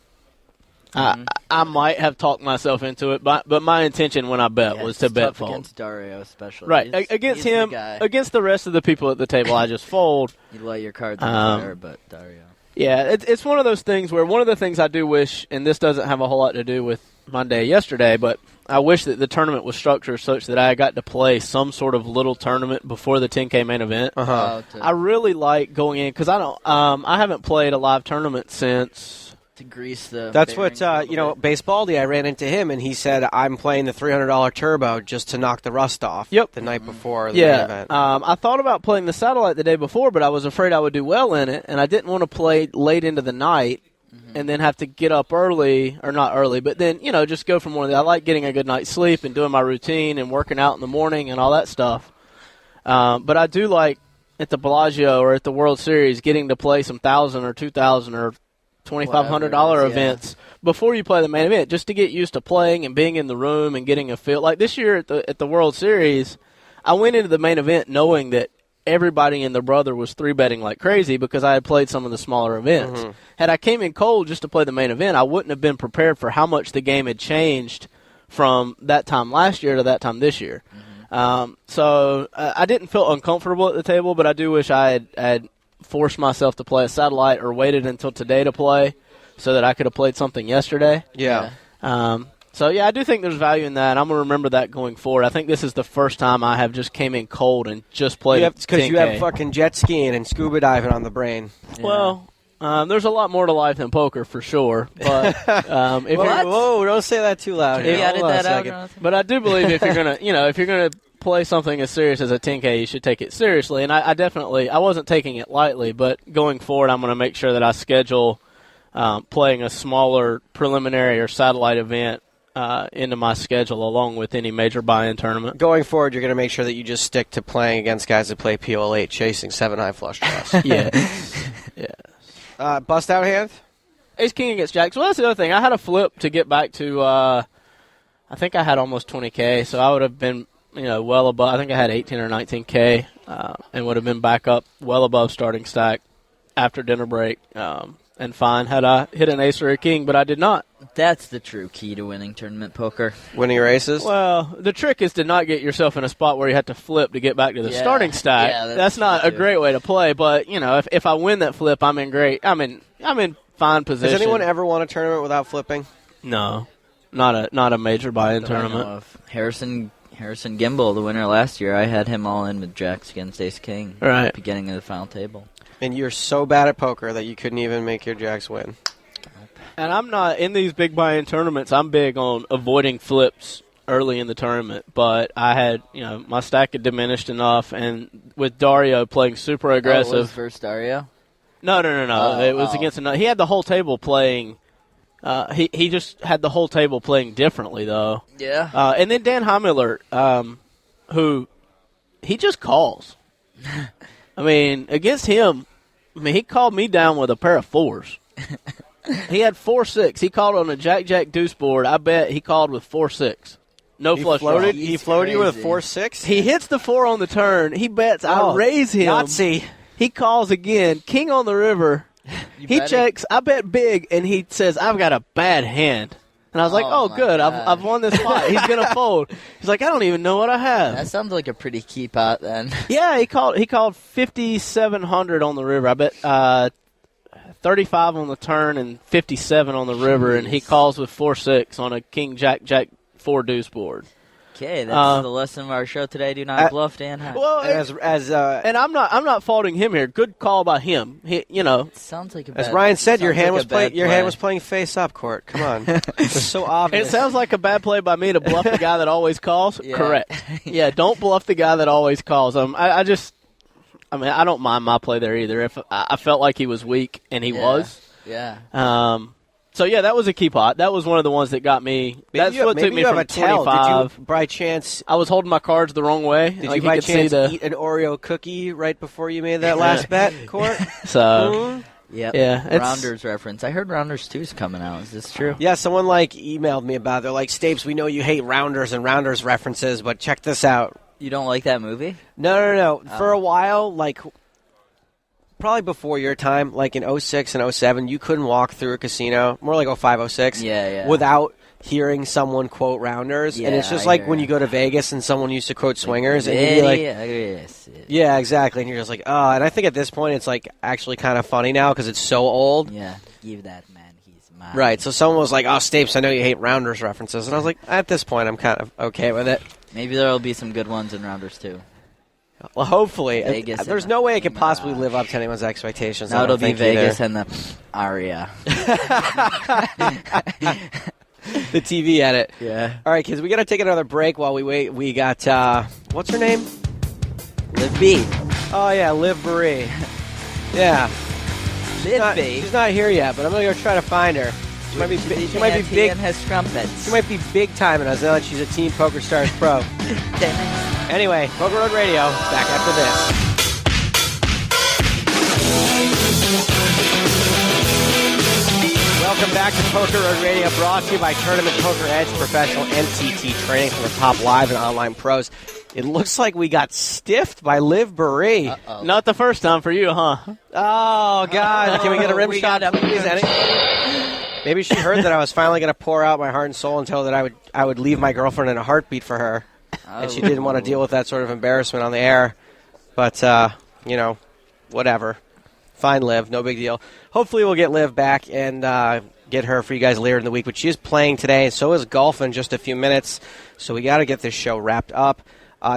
I might have talked myself into it, but my intention when I bet was to bet fold against Dario, especially. Right, against him, against the rest of the people at the table, I just fold. You lay your cards on fire, but Dario. Yeah, it's one of those things where one of the things I do wish, and this doesn't have a whole lot to do with my day yesterday, but I wish that the tournament was structured such that I got to play some sort of little tournament before the 10K main event. I really like going in because I haven't played a live tournament since. To grease the. That's what Basebaldy. I ran into him and he said, "I'm playing the $300 turbo just to knock the rust off." Yep. The night before the main event. I thought about playing the satellite the day before, but I was afraid I would do well in it, and I didn't want to play late into the night and then have to get up early, or not early, but then just go from one of the. I like getting a good night's sleep and doing my routine and working out in the morning and all that stuff. But I do like at the Bellagio or at the World Series getting to play some $1,000 or $2,000 or $2,500 events before you play the main event, just to get used to playing and being in the room and getting a feel. Like this year at the World Series, I went into the main event knowing that everybody and their brother was 3-betting like crazy because I had played some of the smaller events. Had I came in cold just to play the main event, I wouldn't have been prepared for how much the game had changed from that time last year to that time this year. So I didn't feel uncomfortable at the table, but I do wish I had forced myself to play a satellite or waited until today to play so that I could have played something yesterday. Yeah. So, I do think there's value in that, and I'm going to remember that going forward. I think this is the first time I have just came in cold and just played because you have fucking jet skiing and scuba diving on the brain. Well, There's a lot more to life than poker for sure. But if Whoa, don't say that too loud. You here. edit Hold on a that out. second. or nothing? But I do believe if you're gonna play something as serious as a 10K, you should take it seriously. And I definitely wasn't taking it lightly, but going forward, I'm going to make sure that I schedule playing a smaller preliminary or satellite event into my schedule along with any major buy-in tournament. Going forward, you're going to make sure that you just stick to playing against guys that play POL8, chasing 7 high flush draws. Yeah. Bust out hand? Ace King against Jacks. Well, that's the other thing. I had a flip to get back to, I think I had almost 20K, so I would have been, well above. I think I had 18 or 19K and would have been back up well above starting stack after dinner break. And fine had I hit an ace or a king, but I did not. That's the true key to winning tournament poker. Winning your aces? Well, the trick is to not get yourself in a spot where you have to flip to get back to the starting stack. Yeah, that's not a true. great way to play. But if I win that flip, I'm in fine position. Has anyone ever won a tournament without flipping? No, not a major buy-in That I know tournament. of. Harrison Gimbel, the winner last year, I had him all in with Jacks against Ace King. Right. At the beginning of the final table. And you're so bad at poker that you couldn't even make your jacks win. And I'm not in these big buy-in tournaments. I'm big on avoiding flips early in the tournament, but I had my stack had diminished enough, and with Dario playing super aggressive. Oh, it was versus Dario? No. It was against another. He had the whole table playing. He just had the whole table playing differently though. Yeah. And then Dan Heimler, who he just calls. I mean, against him, he called me down with a pair of fours. He had 4-6. He called on a Jack deuce board. I bet he called with 4-6. No flush draw. He floated you with a crazy. 4-6? He hits the 4 on the turn. He bets I raise him. Nazi. He calls again. King on the river. He bet checks. I bet big, and he says, I've got a bad hand. And I was like, Oh, oh my good. God. I've won this fight. He's going to fold. He's like, I don't even know what I have. That sounds like a pretty key pot then. Yeah, he called 5,700 on the river. I bet 35 on the turn and 57 on the river, and he calls with 4-6 on a King Jack 4 deuce board. Okay, that's the lesson of our show today. Do not bluff Dan Hine. Well, and I'm not faulting him here. Good call by him. It sounds like a bad as Ryan said, your sounds hand like was a bad your hand play. was playing face up, Court. Come on. It's so obvious. It sounds like a bad play by me to bluff the guy that always calls. Yeah. Correct. Yeah, don't bluff the guy that always calls. I don't mind my play there either. If I felt like he was weak, and he was. Yeah. So yeah, that was a key pot. That was one of the ones that got me. That's what took me you have from a tell. 25. Did you, by chance, I was holding my cards the wrong way. did Like, you by could see chance eat an Oreo cookie right before you made that last bet, Court? So Yep. Yeah, it's- Rounders reference. I heard Rounders 2 is coming out. Is this true? Yeah, someone emailed me about it. They're like, Stapes, we know you hate Rounders and Rounders references, but check this out. You don't like that movie? No. For a while, probably before your time, like in 06 and 07, you couldn't walk through a casino, more like 05, 06, without hearing someone quote Rounders. And it's just I like hear when it. you go to Vegas and someone used to quote Swingers, and you'd be like, yes. yeah, exactly. And you're just like, oh, and I think at this point it's like actually kind of funny now because it's so old. Yeah, give that man his mind. Right, so someone was like, oh, Stapes, I know you hate Rounders references. And I was like, at this point, I'm kind of okay with it. Maybe there will be some good ones in Rounders 2. Well, hopefully. Vegas There's and no the way it could possibly Mirage. live up to anyone's expectations. Now I it'll don't be think either. Vegas and the Aria. The TV edit. Yeah. All right, kids, we got to take another break while we wait. We got, what's her name? Liv B. Oh, yeah, Liv Marie. Yeah. Liv B. She's not here yet, but I'm going to go try to find her. She might be big. and has trumpets. She might be big time in us now that she's a Team Poker Stars pro. Anyway, PokerRoad Radio, back after this. Welcome back to PokerRoad Radio, brought to you by Tournament Poker Edge, professional MTT training from the top live and online pros. It looks like we got stiffed by Liv Baree. Not the first time for you, huh? Oh, God. Can we get a rim We shot, got a please? Maybe she heard that I was finally going to pour out my heart and soul and tell her that I would leave my girlfriend in a heartbeat for her. And she didn't want to deal with that sort of embarrassment on the air. But, whatever. Fine, Liv. No big deal. Hopefully we'll get Liv back and get her for you guys later in the week. But she is playing today, and so is golf in just a few minutes. So we got to get this show wrapped up.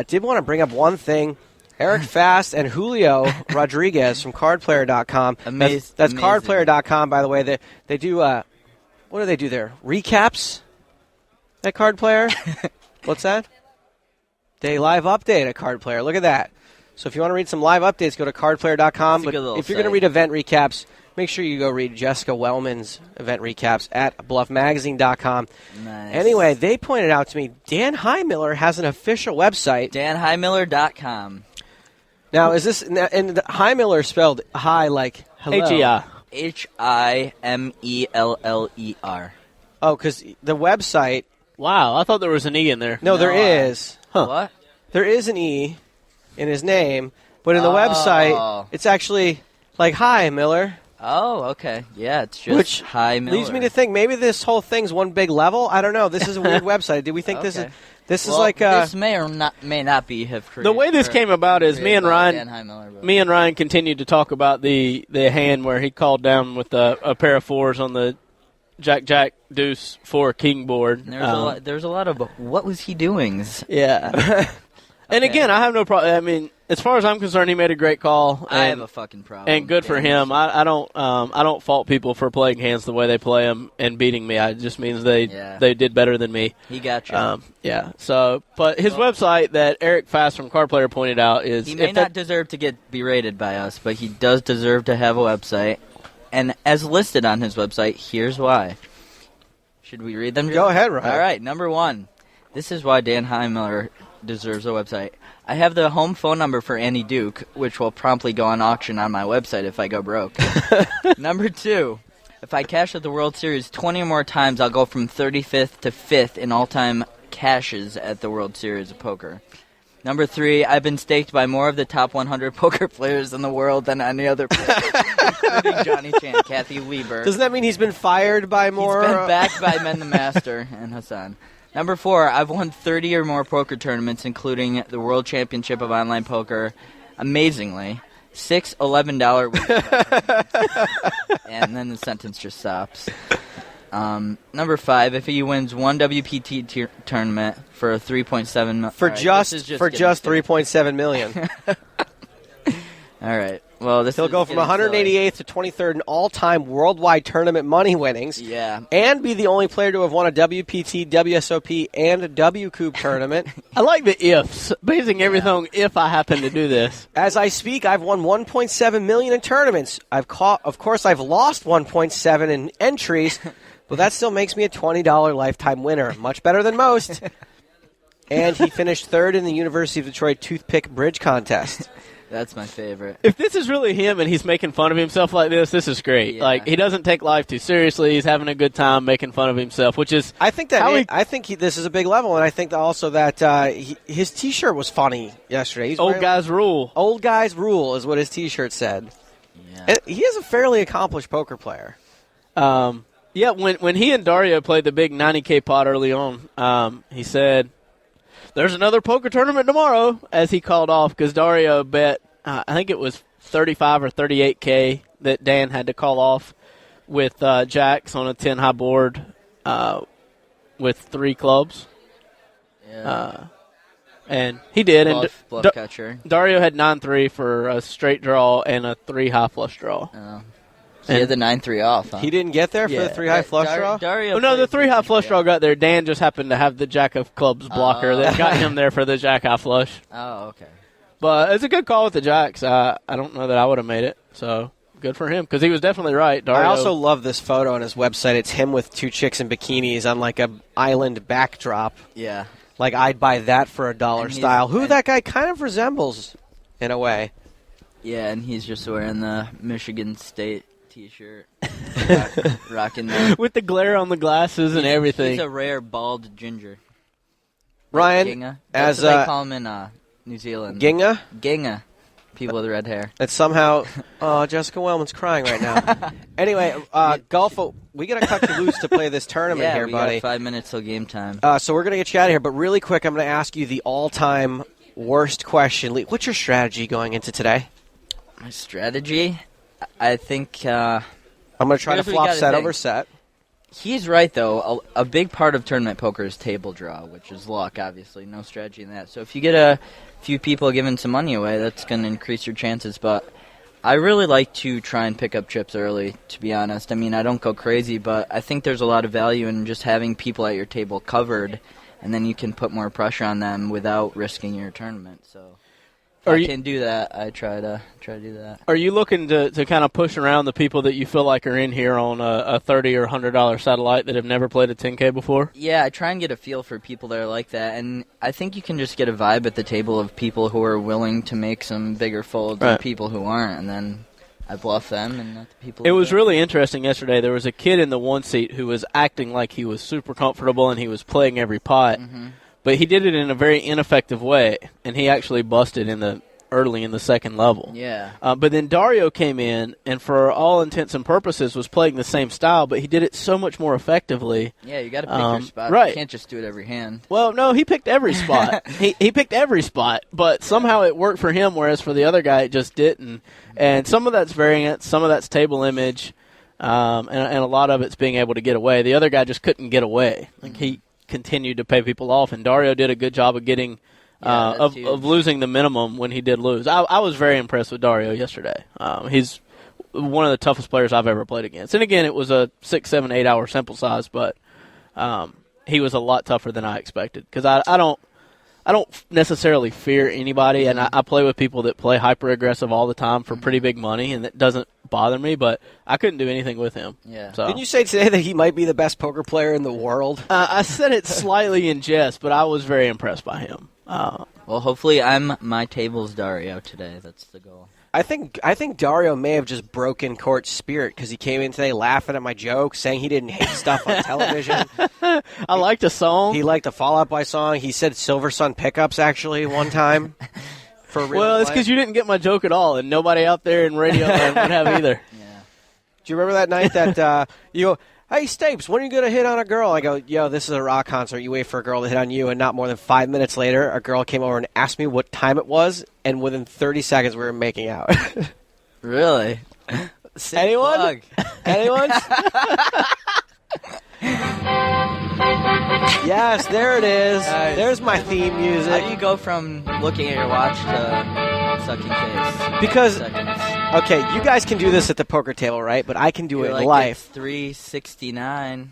Did want to bring up one thing, Eric Fast and Julio Rodriguez from cardplayer.com. Amazing. That's cardplayer.com, by the way. They do, what do they do there? Recaps at Card Player? What's that? They live update at Card Player. Look at that. So if you want to read some live updates, go to cardplayer.com. But if you're going to read event recaps, make sure you go read Jessica Wellman's event recaps at bluffmagazine.com. Nice. Anyway, they pointed out to me Dan Highmiller has an official website. DanHighmiller.com. Now, is this, and the Highmiller spelled high like hello? H-E-I. Himeller. Oh, because the website. Wow, I thought there was an E in there. No, there is. Huh. What? There is an E in his name, but in the website, it's actually like hi, Miller. Oh, okay. Yeah, it's just Which Hi Miller. leads me to think maybe this whole thing's one big level. I don't know. This is a weird website. Did we think this is like this may or may not be have created. The way this came about is me and Dan Highmiller, but- Ryan continued to talk about the hand where he called down with a pair of fours on the Jack Deuce 4 King board. And there's a lot of what was he doing? Yeah. And again, I have no problem. I mean, as far as I'm concerned, he made a great call. I have a fucking problem. And good for him. I don't fault people for playing hands the way they play them and beating me. It just means they did better than me. He got you. Yeah. So, but his website that Eric Fast from Card Player pointed out is he may not deserve to get berated by us, but he does deserve to have a website. And as listed on his website, here's why. Should we read them? Go ahead, Ryan. All right, number 1. This is why Dan Highmiller deserves a website. I have the home phone number for Annie Duke, which will promptly go on auction on my website if I go broke. Number 2, if I cash at the World Series 20 or more times, I'll go from 35th to 5th in all-time cashes at the World Series of Poker. Number 3, I've been staked by more of the top 100 poker players in the world than any other player, including Johnny Chan, Kathy Weber. Doesn't that mean he's been fired by more? He's been backed by Men the Master and Hassan. Number 4, I've won 30 or more poker tournaments, including the World Championship of Online Poker. Amazingly, 6 $11 weekends. And then the sentence just stops. Number 5, if he wins one WPT tournament for 3.7 million. For just 3.7 million. All right. Well, he'll go from 188th to 23rd in all-time worldwide tournament money winnings. Yeah. And be the only player to have won a WPT, WSOP, and a WCOOP tournament. I like the ifs, basing everything on if I happen to do this. As I speak, I've won 1.7 million in tournaments. Of course, I've lost 1.7 in entries, but that still makes me a $20 lifetime winner. Much better than most. And he finished 3rd in the University of Detroit Toothpick Bridge Contest. That's my favorite. If this is really him and he's making fun of himself like this is great. Yeah. Like, he doesn't take life too seriously. He's having a good time making fun of himself, which is I think this is a big level, and I think also that his T-shirt was funny yesterday. Old guys rule. Old guys rule is what his T-shirt said. Yeah. And he is a fairly accomplished poker player. Yeah, when he and Dario played the big 90K pot early on, he said, "There's another poker tournament tomorrow," as he called off, because Dario bet, I think it was 35 or 38K that Dan had to call off with jacks on a 10 high board with 3 clubs. Yeah. And he did. Bluff catcher. Dario had 9-3 for a straight draw and a 3 high flush draw. He had the 9-3 off, huh? He didn't get there for the 3 high flush draw? Dario No, the played 3 high flush draw got there. Dan just happened to have the jack of clubs blocker that got him there for the jack high flush. Oh, okay. But it's a good call with the jacks. I don't know that I would have made it, so good for him, because he was definitely right. Dario. I also love this photo on his website. It's him with 2 chicks in bikinis on like a island backdrop. Yeah. Like, I'd buy that for a dollar style. Who that guy kind of resembles in a way. Yeah, and he's just wearing the Michigan State T-shirt, rocking that. with the glare on the glasses and everything. He's a rare bald ginger. Ryan, Ginga. That's what they call him in New Zealand. Ginga? Ginga. People with red hair. That somehow, Jessica Wellman's crying right now. Anyway, Golf, we got to cut you loose to play this tournament here, buddy. We got 5 minutes till game time. So we're going to get you out of here, but really quick, I'm going to ask you the all-time worst question. What's your strategy going into today? My strategy? I think... I'm going to try to flop set over set. He's right, though. A big part of tournament poker is table draw, which is luck, obviously. No strategy in that. So if you get a few people giving some money away, that's going to increase your chances. But I really like to try and pick up chips early, to be honest. I mean, I don't go crazy, but I think there's a lot of value in just having people at your table covered, and then you can put more pressure on them without risking your tournament. So if I can do that, I try to do that. Are you looking to kind of push around the people that you feel like are in here on a $30 or $100 satellite that have never played a 10K before? Yeah, I try and get a feel for people that are like that, and I think you can just get a vibe at the table of people who are willing to make some bigger folds and people who aren't, and then I bluff them and not the people. It was really interesting yesterday. There was a kid in the one seat who was acting like he was super comfortable and he was playing every pot. Mm-hmm. But he did it in a very ineffective way, and he actually busted early in the second level. Yeah. But then Dario came in, and for all intents and purposes was playing the same style, but he did it so much more effectively. Yeah, you got to pick your spot. Right. You can't just do it every hand. Well, no, he picked every spot. he picked every spot, but somehow it worked for him, whereas for the other guy it just didn't. And some of that's variance, some of that's table image, and a lot of it's being able to get away. The other guy just couldn't get away. Like he continued to pay people off, and Dario did a good job of getting of losing the minimum when he did lose. I was very impressed with Dario yesterday. He's one of the toughest players I've ever played against. And again, it was a 6, 7, 8 hour sample size, but he was a lot tougher than I expected because I don't necessarily fear anybody, and I play with people that play hyper aggressive all the time for pretty big money, and it doesn't bother me. But I couldn't do anything with him. Yeah. So. Didn't you say today that he might be the best poker player in the world? I said it slightly in jest, but I was very impressed by him. Well, hopefully I'm my table's Dario today. That's the goal. I think Dario may have just broken Court's spirit because he came in today laughing at my jokes, saying he didn't hate stuff on television. I liked the song. He liked the Fall Out Boy song. He said Silver Sun Pickups, actually, one time. For real. Well, it's because you didn't get my joke at all, and nobody out there in radio land would have either. Yeah. Do you remember that night that you go, hey, Stapes, when are you going to hit on a girl? I go, yo, this is a rock concert. You wait for a girl to hit on you, and not more than 5 minutes later, a girl came over and asked me what time it was, and within 30 seconds, we were making out. Really? Anyone? Anyone? Yes, there it is. Nice. There's my theme music. How do you go from looking at your watch to sucking case? Because, Seconds. okay, you guys can do this at the poker table, right? But I can do it in life. It's 3:69.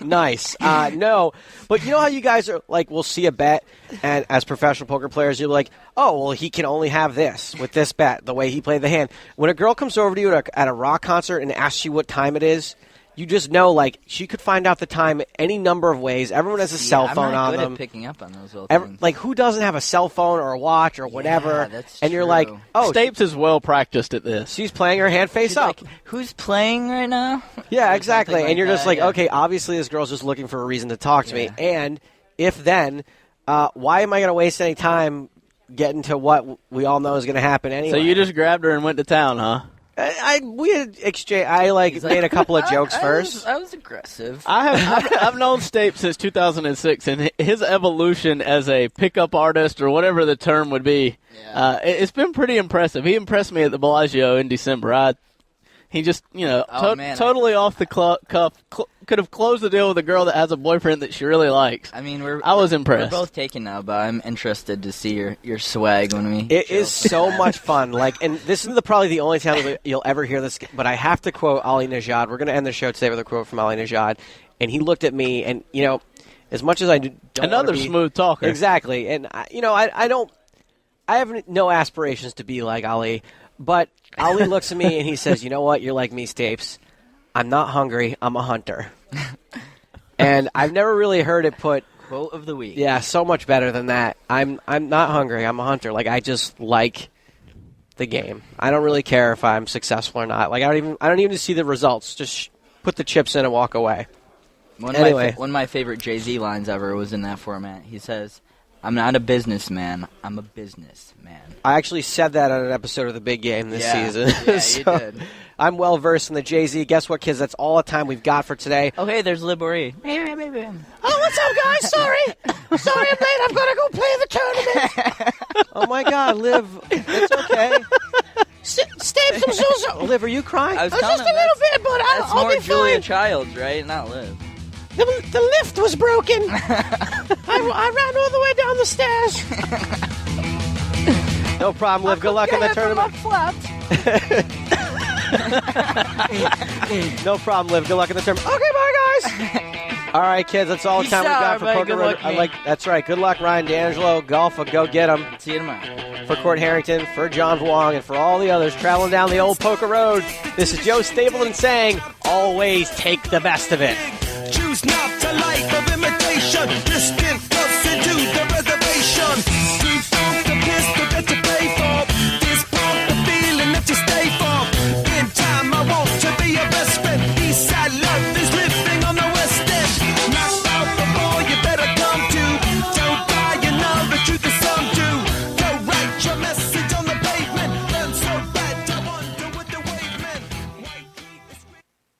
Nice. No, but you know how you guys are like, we'll see a bet, and as professional poker players, you're like, oh, well, he can only have this with this bet, the way he played the hand. When a girl comes over to you at a rock concert and asks you what time it is, you just know, like, she could find out the time any number of ways. Everyone has a cell phone I'm not on good them. at picking up on those little things. Like, who doesn't have a cell phone or a watch or whatever? Yeah, that's and you're true. like, oh, Stapes is well practiced at this. she's playing her hand face She's up. like, who's playing right now? Yeah, Or exactly. something And you're just that, like, yeah. okay, obviously this girl's just looking for a reason to talk to me. Yeah. And if then, why am I going to waste any time getting to what we all know is going to happen anyway? So you just grabbed her and went to town, huh? We had exchange. I made a couple of jokes first. I was aggressive. I've known Stapes since 2006, and his evolution as a pickup artist, or whatever the term would be, it's been pretty impressive. He impressed me at the Bellagio in December. He just, totally off the cuff, could have closed the deal with a girl that has a boyfriend that she really likes. I mean, I was impressed. We're both taken now, but I'm interested to see your swag when we. It is so much fun. And this is probably the only time you'll ever hear this. But I have to quote Ali Najad. We're going to end the show today with a quote from Ali Najad, and he looked at me, and as much as I don't another wanna be, smooth talker, exactly. And I have no aspirations to be like Ali, but Ali looks at me and he says, "You know what? You're like me, Stapes. I'm not hungry. I'm a hunter." And I've never really heard it put. Quote of the week. Yeah, so much better than that. I'm not hungry. I'm a hunter. Like, I just like the game. I don't really care if I'm successful or not. Like, I don't even see the results. Just put the chips in and walk away. One of my favorite Jay-Z lines ever was in that format. He says, "I'm not a businessman. I'm a businessman." I actually said that on an episode of The Big Game this season. Yeah, So, you did. I'm well versed in the Jay-Z. Guess what, kids? That's all the time we've got for today. Oh, hey, there's Libori. Oh, what's up, guys? Sorry I'm late. I've got to go play the tournament. Oh, my God, Liv. It's okay. Stapes, I'm so sorry. Liv, are you crying? I was just telling a him little bit, but That's I'll more be Julia fine. Childs, right? Not Liv. The lift was broken. I ran all the way down the stairs. No problem, Liv. Good luck in the tournament. No problem, Liv. Good luck in the tournament. Okay, bye, guys. All right, kids. That's all the time we got for Poker Road. That's right. Good luck, Ryan D'Angelo. Golf, go get him. See you tomorrow. For Court Harrington, for John Vuong, and for all the others traveling down the old Poker Road, this is Joe Stapleton saying, always take the best of it. Choose not a life of imitation, distant